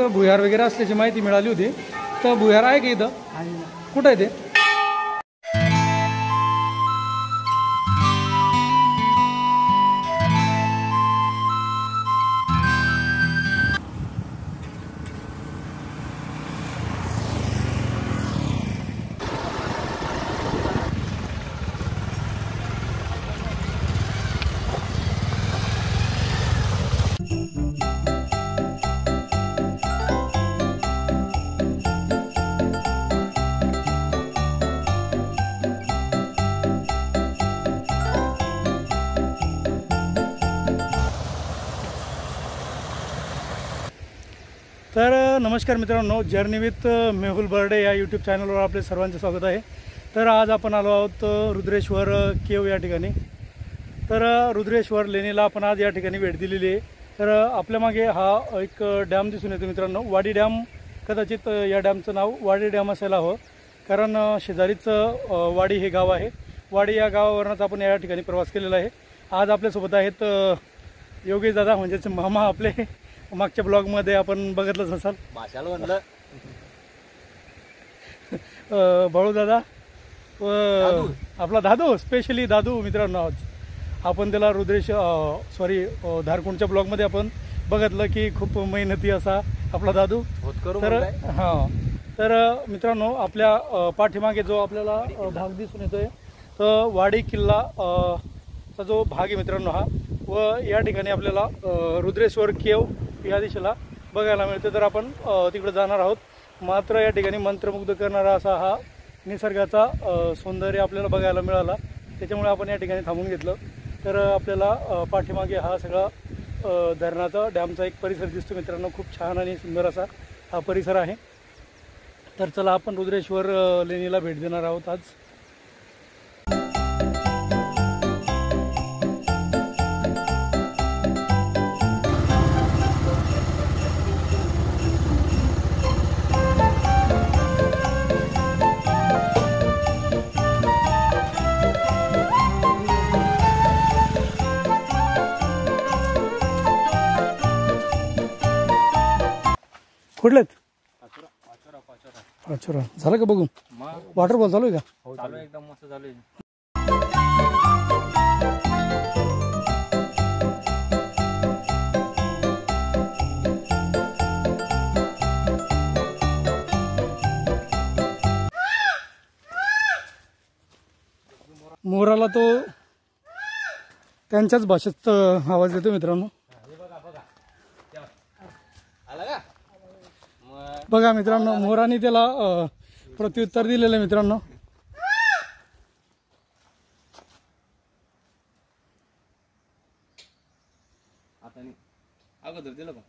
भुयार वगैरे असल्याची माहिती मिळाली होती. तर भुयार आहे का इथं? कुठं आहे ते? तर नमस्कार मित्रांनो, जर्नी विथ मेहुल बर्डे या यूट्यूब चॅनलवर आपले सर्वांचे स्वागत आहे. तर आज आपण आलो आहोत रुद्रेश्वर केव या ठिकाणी. तर रुद्रेश्वर लेणीला आपण आज या ठिकाणी भेट दिलेली आहे. तर आपल्या मागे हा एक डॅम दिसून येतो मित्रांनो, वाडी डॅम. कदाचित या डॅमचं नाव वाडी डॅम असायला हवं, कारण शेजारीच वाडी हे गाव आहे. वाडी या गावावरूनच आपण या ठिकाणी प्रवास केलेला आहे. आज आपल्यासोबत आहेत योगेश दादा, म्हणजेच मामा आपले. मागच्या ब्लॉगमध्ये आपण बघितलंच असाल. भाषाला म्हणलं बाळू दादा व आपला दादू, स्पेशली दादू मित्रांनो. आज आपण त्याला धारकुंडच्या ब्लॉगमध्ये आपण बघितलं की खूप मेहनती असा आपला दादू. तर हां, तर मित्रांनो आपल्या पाठीमागे जो आपल्याला भाग दिसून येतोय तर वाडी किल्ला चा जो भाग आहे मित्रांनो हा. व या ठिकाणी आपल्याला रुद्रेश्वर केव या दिशेला बघायला मिळते. तर आपण तिकडे जाणार आहोत. मात्र या ठिकाणी मंत्रमुग्ध करणारा असा हा निसर्गाचा सौंदर्य आपल्याला बघायला मिळाला, त्याच्यामुळे आपण या ठिकाणी थांबून घेतलं. तर आपल्याला पाठीमागे हा सगळा धरणाचा डॅमचा एक परिसर दिसतो मित्रांनो. खूप छान आणि सुंदर असा हा परिसर आहे. तर चला आपण रुद्रेश्वर लेणीला भेट देणार आहोत आज. कुठलेत? अच्छा, झालं का बघून? वॉटरफॉल चालू आहे का? चालू आहे, एकदम मस्त चालू आहे. मोराला तो त्यांच्याच भाषेत आवाज येतो मित्रांनो. बघा मित्रांनो, मोराने त्याला प्रत्युत्तर दिलेलं आहे मित्रांनो. अगोदर दिलं का?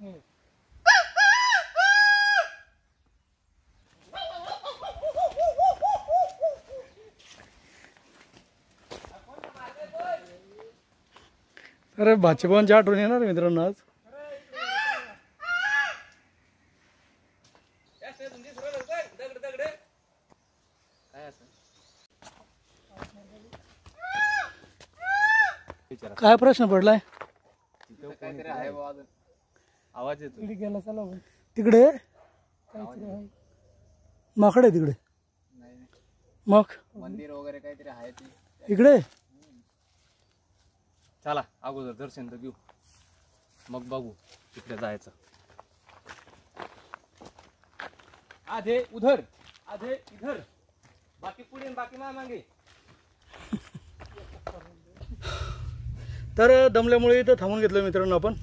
अरे भाचीबांची आठवण येणार मित्रांनो आज. काय प्रश्न पडलाय? आवाज येतो तिकडे माकडे तिकडे. मग मंदिर वगैरे काहीतरी आहे इकडे. चला अगोदर दर्शन तर घेऊ, मग बघू तिकडे जायचं. आधे उधर आधे इधर, बाकी पुढे बाकी मागे. तर दमल्यामुळे इथं थांबून घेतलं मित्रांनो आपण.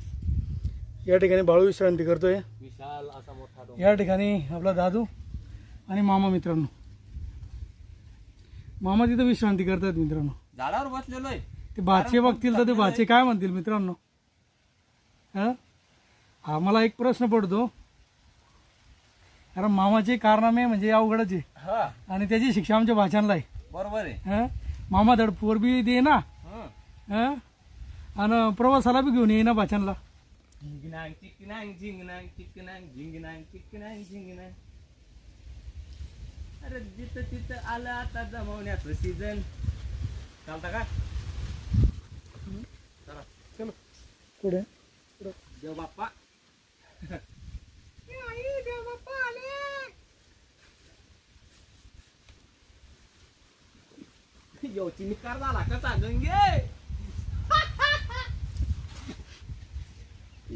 या ठिकाणी बाळू विश्रांती करतोय. विशाल असा मोठा डोंगर. या ठिकाणी आपला दादू आणि मामा मित्रांनो. मामा तिथं विश्रांती करतात मित्रांनो. झाडावर बसलेलो आहे. ते भाचे बघतील तर ते भाचे काय म्हणतील मित्रांनो. हा मला एक प्रश्न पडतो, कारण मामाचे कारनामे म्हणजे अवघडच आहे आणि त्याची शिक्षा आमच्या भाच्यांना आहे. बरोबर आहे. मामा धडपोर बी दे ना आणि प्रवासाला बी घेऊन ये ना भाच्यांना. झिंगनांग चिकनांग झिंगनांग चिकनांग झिंगनांग चिकनांग झिंगनांग. अरे जिथं तिथं आलं आता जमवण्याचं सीझन. चालता का? चला चलो पुढे. देव बाप्पा. यो चिनिकार झाला कसा गंगे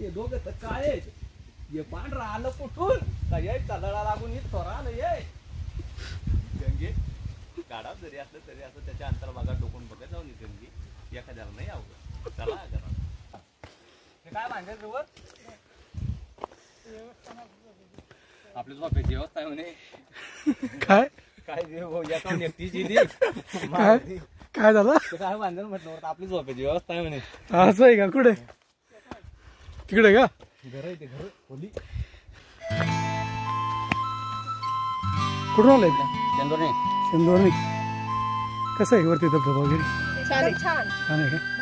ये दोघं तर काय ये पांढरा आलं कुठून काय चालला लागून ही थोरा आलं ये गंगे गाडा जरी असलं तरी असं त्याच्या अंतर भागात डोकून बघत जाऊन गंगे एखाद्याला नाही आवडत चला घरात हे काय मांडायचं वर आपली झोपेची व्यवस्था आहे म्हणे काय काय काय झालं काय बांधलं म्हटलं आपली झोपेची व्यवस्था आहे म्हणे असं आहे का कुठे तिकडे का घर आहे ते घर खोली कुठून आलंय चंदोरने चंदोरनी कसं आहे वरती धबधबा वगैरे छान छान आहे का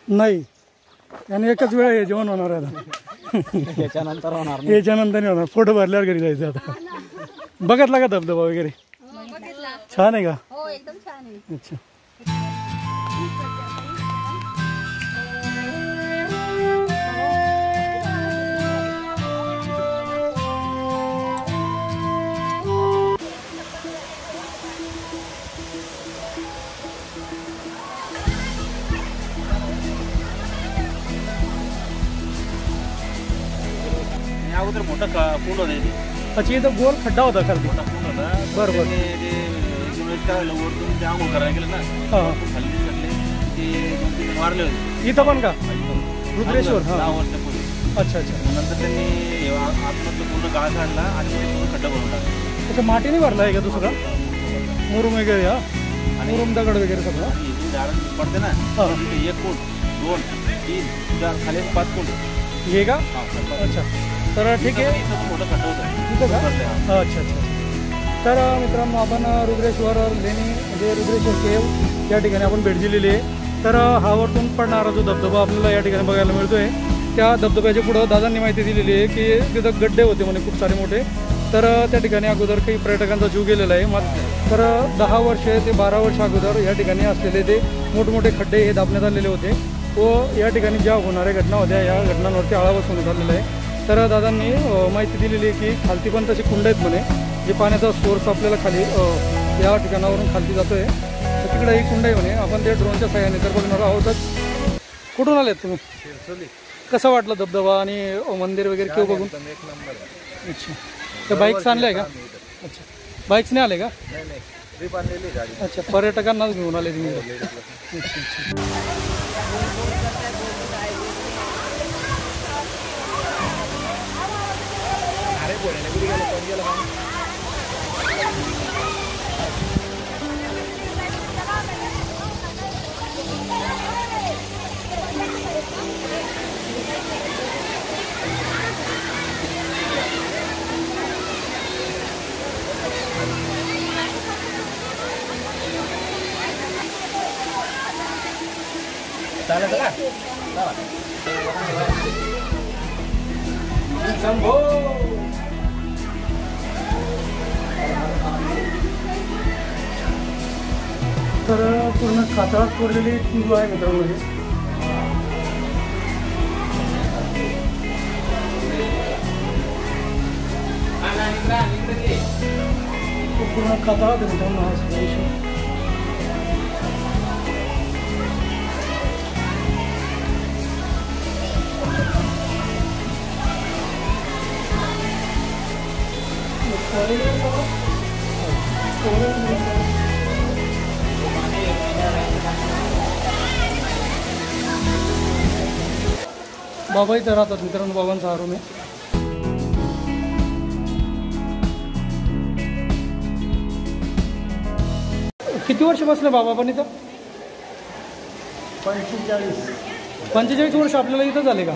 नाही आणि एकच वेळा हे जेवण होणार आहे आता त्याच्यानंतर होणार याच्यानंतर नाही होणार फोटो भरल्यावर घरी जायचं आता बघितला का धबधबा वगैरे छान आहे का हो एकदम छान आहे अच्छा अगोदर मोठा कुंड होता अच्छा इथं गोल खड्डा होता खाली मोठा कुंड होता बरोबर करायला वरतून ते आंघोळ करायला गेलं ना हा खाली सगळे ते 2-3 मारले होते इथं पण का रुद्रेश्वर हा 10 वर्षापूर्वी अच्छा अच्छा नंतर त्यांनी आतमधलं पूर्ण गाळ काढला आणि ते पूर्ण खड्डा भरून टाकला अच्छा मातीने भरला आहे का दुसरा मुरुम वगैरे हा मुरुम दगड वगैरे सगळं आणि इथून झाडं पडते ना हा. तिथे 1 कुंड 2 3 4 खाली 5 कुंड हे का हा अच्छा तर ठीक आहे इथं मोठं खड्डा होतं तिथं का अच्छा अच्छा तर मित्रांनो आपण रुद्रेश्वर लेणी म्हणजे रुद्रेश्वर केव या ठिकाणी आपण भेट दिलेली आहे तर हा वरतून पडणारा जो धबधबा आपल्याला या ठिकाणी बघायला मिळतोय त्या धबधब्याच्या पुढं दादांनी माहिती दिलेली आहे की तिथं गड्डे होते म्हणे खूप सारे मोठे तर त्या ठिकाणी अगोदर काही पर्यटकांचा जीव गेलेला आहे मग तर 10 वर्ष ते 12 वर्ष अगोदर या ठिकाणी असलेले ते मोठमोठे खड्डे हे दाबण्यात आलेले होते व या ठिकाणी ज्या होणाऱ्या घटना होत्या या घटनांवरती आळा बसवण्यात आलेला आहे तर दादांनी माहिती दिलेली आहे की खालती पण तसे कुंड आहेत म्हणे जे पाण्याचा सोर्स आपल्याला खाली या ठिकाणावरून खालती जातोय तर तिकडे ही कुंड आहे म्हणे आपण ते ड्रोनच्या सहाय्याने तर बघणार आहोतच कुठून आलेत तुम्ही कसं वाटलं धबधबा आणि मंदिर वगैरे केव्हा बघून एक नंबर अच्छा तर बाईक्स आणल्या आहे का अच्छा बाईक्सने आले का नाही ट्रिप आणलेली गाडी अच्छा पर्यटकांनाच घेऊन आले तुम्ही अच्छा अच्छा अरे बोलायला कुठे गेला कोण गेला चालेल का शंभो तर पूर्ण कातळात पडलेली तुळू आहे मित्रांनो पूर्ण कातळात आहे मित्रांनो हा सगळा विषय बाबा इथं राहतात मित्रांनो बाबांचा हा रूम आहे किती वर्ष बसले बाबा पण इथं 45 वर्ष आपल्याला इथं झाले का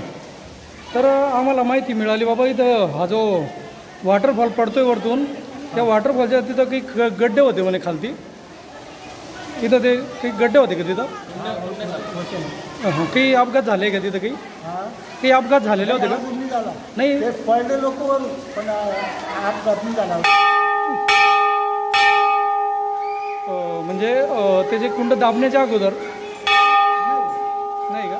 तर आम्हाला माहिती मिळाली बाबा इथं हा जो वॉटरफॉल पडतोय वरतून त्या वॉटरफॉलच्या तिथं काही गड्डे होते म्हणे खालती तिथं ते काही गड्डे होते का तिथं काही अपघात झाले का तिथं काही अपघात झालेले होते का नाही पडले लोक पण अपघात नाही झाला त्याचे कुंड दाबण्याच्या अगोदर नाही का?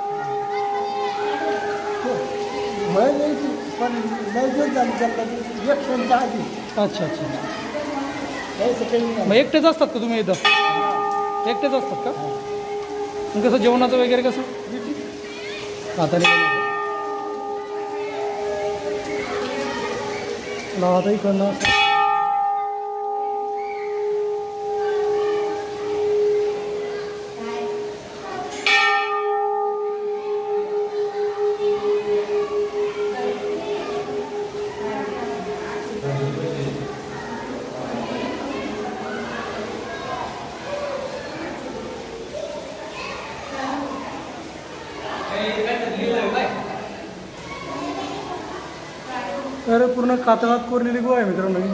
पण नाही दिवस झाले त्याला इलेक्शनच्या आधी अच्छा अच्छा. यायचं काही नाही. मग एकटेच असतात का तुम्ही इथं? एकटेच असतात का? मग कसं जेवणाचं वगैरे कसं हाताने आता इकडनं अरे पूर्ण कातळात कोरलेली गुहा आहे मित्रांनो ही.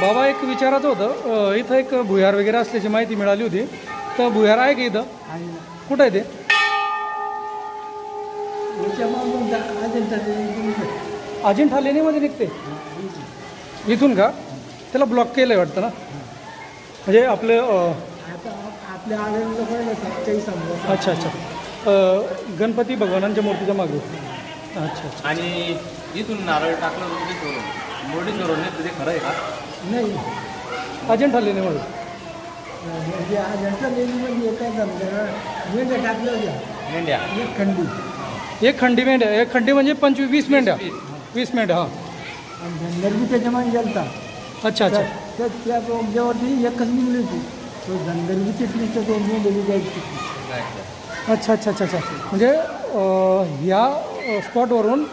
बाबा एक विचारायचं होतं, इथं एक भुयार वगैरे असल्याची माहिती मिळाली होती, तर भुयार आहे का इथं? आहे ना. कुठं आहे ते? याच्यामुळे अजिंठा अजिंठा लेणीमध्ये निघते इथून का? त्याला ब्लॉक केलं आहे वाटतं ना, म्हणजे आपलं आता आपल्या आलेलं पहिलं काही समजा. अच्छा अच्छा. गणपती भगवानांच्या मूर्तीच्या मागे. अच्छा अच्छा. आणि इथून नारळ टाकलं होतं सोडून मुर्डेश्वरून तुझे खरं आहे का? नाही अजिंठा लेणीमध्ये म्हणजे अजिंठा लेणीमध्ये काय समजा मेंढ्या टाकल्या होत्या मेंढ्या एक खंडी एक खंडी मेंढ्या, एक खंडी म्हणजे 20 मेंढ्या. 20 मेंढ्या हां. आणि धनगरबी त्याच्यामध्ये गेलता. अच्छा अच्छा. तर त्या जेवरती एकच निघली होती. तो धनगरबी चिटली तर दोन मेंढ्या जायची. अच्छा अच्छा अच्छा अच्छा. म्हणजे ह्या स्पॉटवरून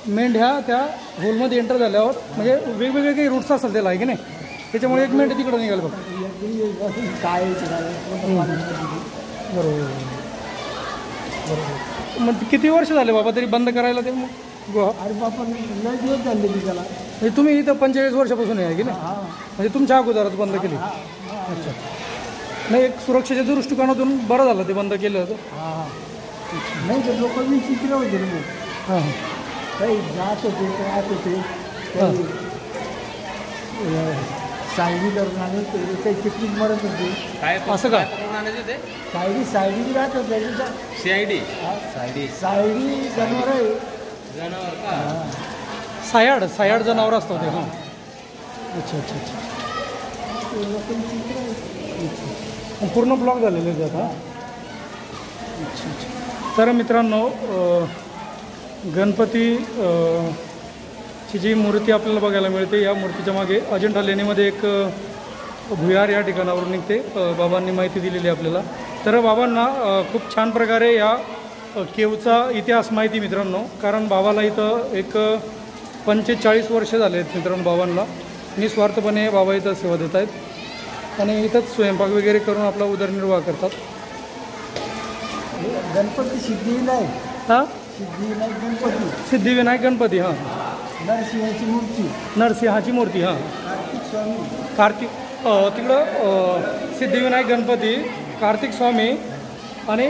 मेंढ्या त्या होलमध्ये एंटर झाल्यावर म्हणजे वेगवेगळे काही रूट्स असेल त्याला आहे की नाही, त्याच्यामुळे एक मेंढ्या तिकडं निघाल बघ. काय बरोबर बरोबर. मग किती वर्ष झाले बाबा तरी बंद करायला ते गुहा? अरे बापा लय दिवस झाले की त्याला. म्हणजे तुम्ही इथं 45 वर्षापासून आहे की नाही, हां म्हणजे तुमच्या अगोदरच बंद केली? अच्छा. नाही एक सुरक्षेच्या दृष्टिकोनातून बरं झालं ते बंद केलं होतं. हां नाही तर लोक विचित्र होते ना मग. हां काही जात होते राहत होते काही सायडी करून आले काही चिकलीत मरत होते. काय असं का? ते सायडी राहत होते. सीआयडी सायडी सायडी जनावर आहे. जनावर का? सायाड जनावर असतं ते. हां. अच्छा अच्छा अच्छा. लोक विचित्र आहेत. पूर्ण ब्लॉक झालेले आहेत आता. अच्छा अच्छा. तर मित्रांनो गणपती ची जी मूर्ती आपल्याला बघायला मिळते, या मूर्तीच्या मागे अजिंठा लेणीमध्ये एक भुयार या ठिकाणावरून निघते. बाबांनी माहिती दिलेली आहे आपल्याला. तर बाबांना खूप छान प्रकारे या केवचा इतिहास माहिती मित्रांनो, कारण बाबाला इथं एक 45 वर्ष झाले आहेत मित्रांनो बाबांना. निस्वार्थपणे बाबा इथं सेवा देत आहेत आणि इथंच स्वयंपाक वगैरे करून आपला उदरनिर्वाह करतात. गणपती सिद्धिविनायक. हां सिद्धिविनायक गणपती. सिद्धिविनायक गणपती. हां. नरसिंहाची मूर्ती. नरसिंहाची मूर्ती. हां. कार्तिक स्वामी. कार्तिक तिकडं सिद्धिविनायक गणपती, कार्तिक स्वामी आणि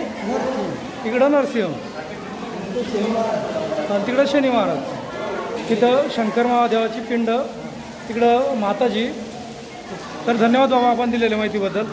इकडं नरसिंह, तिकडं शनी महाराज, तिथं शंकर महादेवाची पिंड, तिकडं माताजी. तर धन्यवाद बाबा आपण दिलेल्या माहितीबद्दल.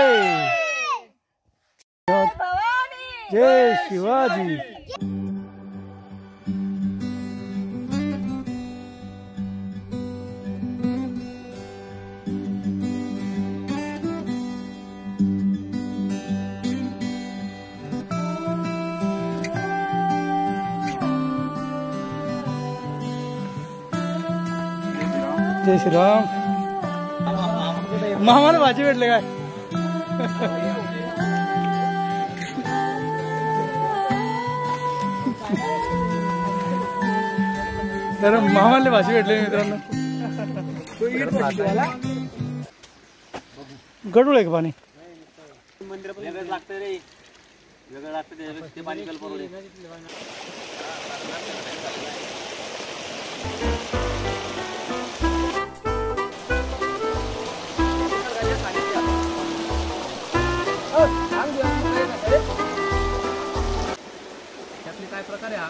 जय जय शिवाजी. जय श्रीराम. मामाला भाजी भेटले काय? तर मामाला भाजी भेटले मित्रांनो. गडूळ आहे का पाणी? वेगळं लागतं रे, वेगळं लागतं ते पाणी कल्पना. त्यातले काय प्रकार आहे हा?